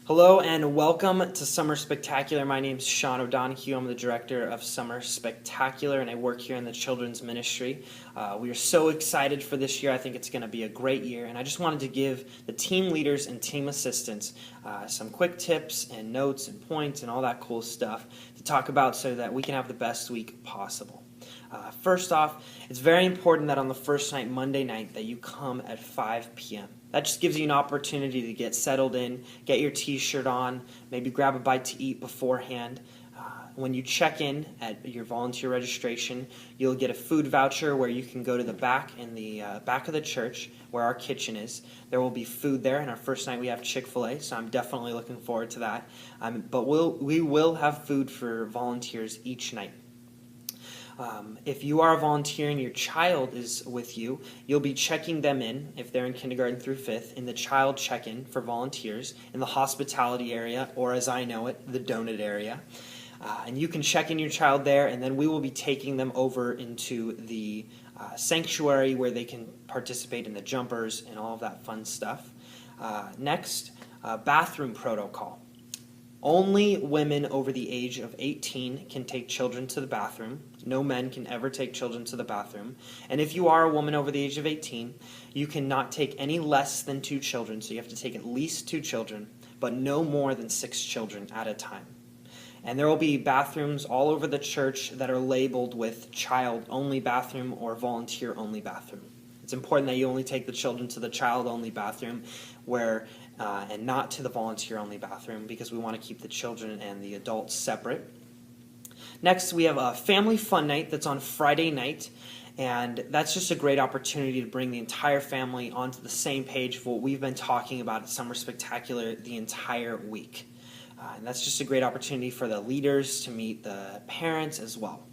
Hello and welcome to Summer Spectacular. My name is Sean O'Donohue. I'm the director of Summer Spectacular and I work here in the children's ministry. We are so excited for this year. I think it's going to be a great year, and I just wanted to give the team leaders and team assistants some quick tips and notes and points and all that cool stuff to talk about so that we can have the best week possible. First off, it's very important that on the first night, Monday night, that you come at 5 p.m. That just gives you an opportunity to get settled in, get your t-shirt on, maybe grab a bite to eat beforehand. When you check in at your volunteer registration, you'll get a food voucher where you can go to the back in the back of the church where our kitchen is. There will be food there, and our first night we have Chick-fil-A, so I'm definitely looking forward to that. But we will have food for volunteers each night. If you are a volunteer and your child is with you, you'll be checking them in, if they're in kindergarten through 5th, in the child check-in for volunteers in the hospitality area, or as I know it, the donut area. And you can check in your child there, and then we will be taking them over into the sanctuary where they can participate in the jumpers and all of that fun stuff. Next, bathroom protocol. Only women over the age of 18 can take children to the bathroom. No men can ever take children to the bathroom. And if you are a woman over the age of 18, you cannot take any less than 2 children. So you have to take at least 2 children, but no more than 6 children at a time. And there will be bathrooms all over the church that are labeled with child-only bathroom or volunteer-only bathroom. It's important that you only take the children to the child-only bathroom and not to the volunteer-only bathroom, because we want to keep the children and the adults separate. Next, we have a family fun night that's on Friday night, and that's just a great opportunity to bring the entire family onto the same page of what we've been talking about at Summer Spectacular the entire week. And that's just a great opportunity for the leaders to meet the parents as well.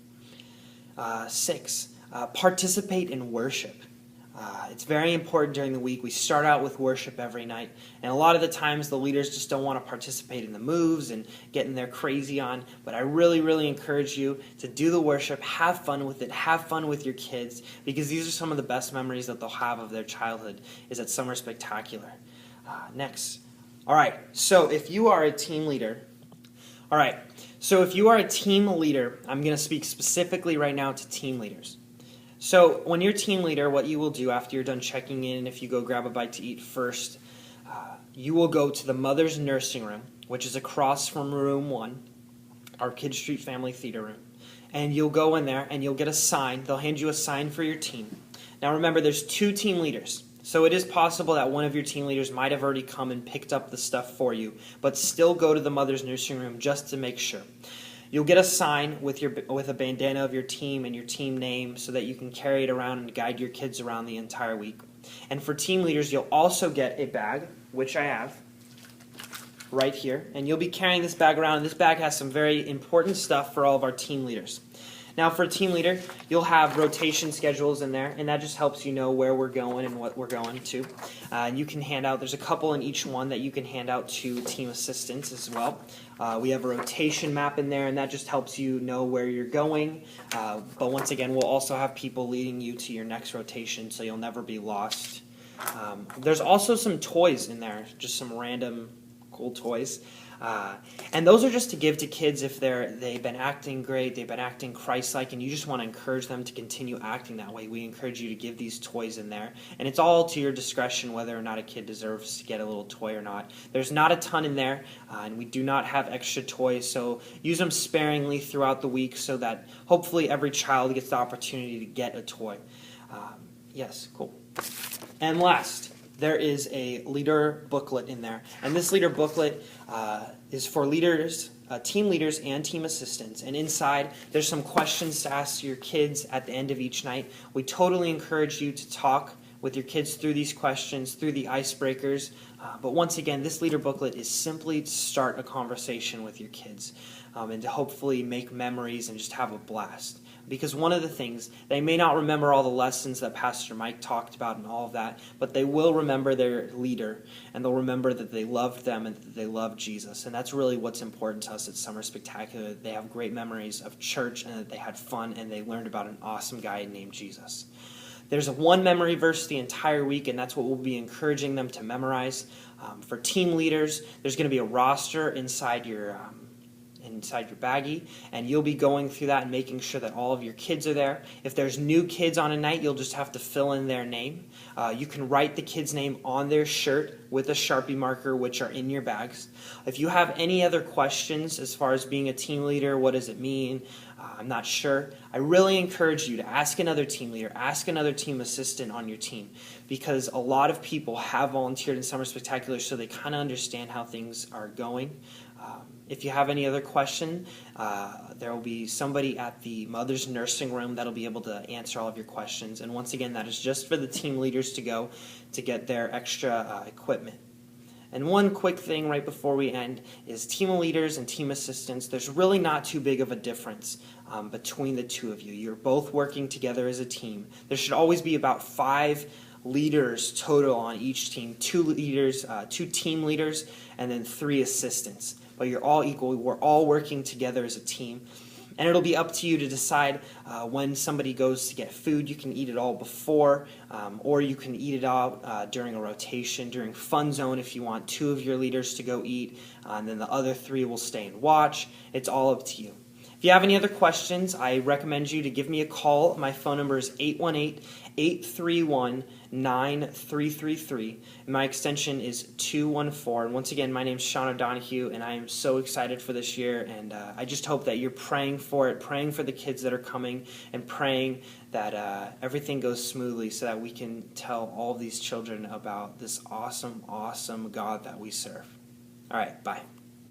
6, participate in worship. It's very important during the week. We start out with worship every night, and a lot of the times the leaders just don't want to participate in the moves and getting their crazy on, but I really, really encourage you to do the worship, have fun with it, have fun with your kids, because these are some of the best memories that they'll have of their childhood is at Summer Spectacular. Next. All right, so if you are a team leader, I'm going to speak specifically right now to team leaders. So when you're a team leader, what you will do after you're done checking in, if you go grab a bite to eat first, you will go to the mother's nursing room, which is across from room 1, our Kid Street Family Theater room. And you'll go in there and you'll get a sign. They'll hand you a sign for your team. Now remember, there's 2 team leaders. So it is possible that one of your team leaders might have already come and picked up the stuff for you, but still go to the mother's nursing room just to make sure. You'll get a sign with a bandana of your team and your team name so that you can carry it around and guide your kids around the entire week. And for team leaders, you'll also get a bag, which I have right here. And you'll be carrying this bag around. And this bag has some very important stuff for all of our team leaders. Now, for a team leader, you'll have rotation schedules in there, and that just helps you know where we're going and what we're going to. And you can hand out, there's a couple in each one that you can hand out to team assistants as well. We have a rotation map in there, and that just helps you know where you're going. But once again, we'll also have people leading you to your next rotation, so you'll never be lost. There's also some toys in there, just some random cool toys. And those are just to give to kids if they've been acting great, they've been acting Christ-like, and you just want to encourage them to continue acting that way. We encourage you to give these toys in there. And it's all to your discretion whether or not a kid deserves to get a little toy or not. There's not a ton in there, and we do not have extra toys, so use them sparingly throughout the week so that hopefully every child gets the opportunity to get a toy. Yes, cool. And last, there is a leader booklet in there. And this leader booklet is for leaders, team leaders and team assistants. And inside, there's some questions to ask your kids at the end of each night. We totally encourage you to talk with your kids through these questions, through the icebreakers. But once again, this leader booklet is simply to start a conversation with your kids and to hopefully make memories and just have a blast. Because one of the things, they may not remember all the lessons that Pastor Mike talked about and all of that, but they will remember their leader, and they'll remember that they loved them and that they loved Jesus. And that's really what's important to us at Summer Spectacular. They have great memories of church and that they had fun and they learned about an awesome guy named Jesus. There's one memory verse the entire week, and that's what we'll be encouraging them to memorize. For team leaders, there's going to be a roster inside your baggie, and you'll be going through that and making sure that all of your kids are there. If there's new kids on a night, you'll just have to fill in their name. You can write the kid's name on their shirt with a Sharpie marker, which are in your bags. If you have any other questions as far as being a team leader, what does it mean? I'm not sure. I really encourage you to ask another team leader, ask another team assistant on your team, because a lot of people have volunteered in Summer Spectacular, so they kind of understand how things are going. If you have any other question, there will be somebody at the mother's nursing room that will be able to answer all of your questions. And once again, that is just for the team leaders to go to get their extra equipment. And one quick thing right before we end is team leaders and team assistants. There's really not too big of a difference between the two of you. You're both working together as a team. There should always be about 5 leaders total on each team, 2 leaders, 2 team leaders, and then 3 assistants. But you're all equal. We're all working together as a team. And it'll be up to you to decide when somebody goes to get food. You can eat it all before, or you can eat it all during a rotation, during Fun Zone if you want 2 of your leaders to go eat, and then the other 3 will stay and watch. It's all up to you. If you have any other questions, I recommend you to give me a call. My phone number is 818-831-9333. And my extension is 214. And once again, my name is Sean O'Donohue, and I am so excited for this year. And I just hope that you're praying for it, praying for the kids that are coming, and praying that everything goes smoothly so that we can tell all these children about this awesome, awesome God that we serve. All right, bye.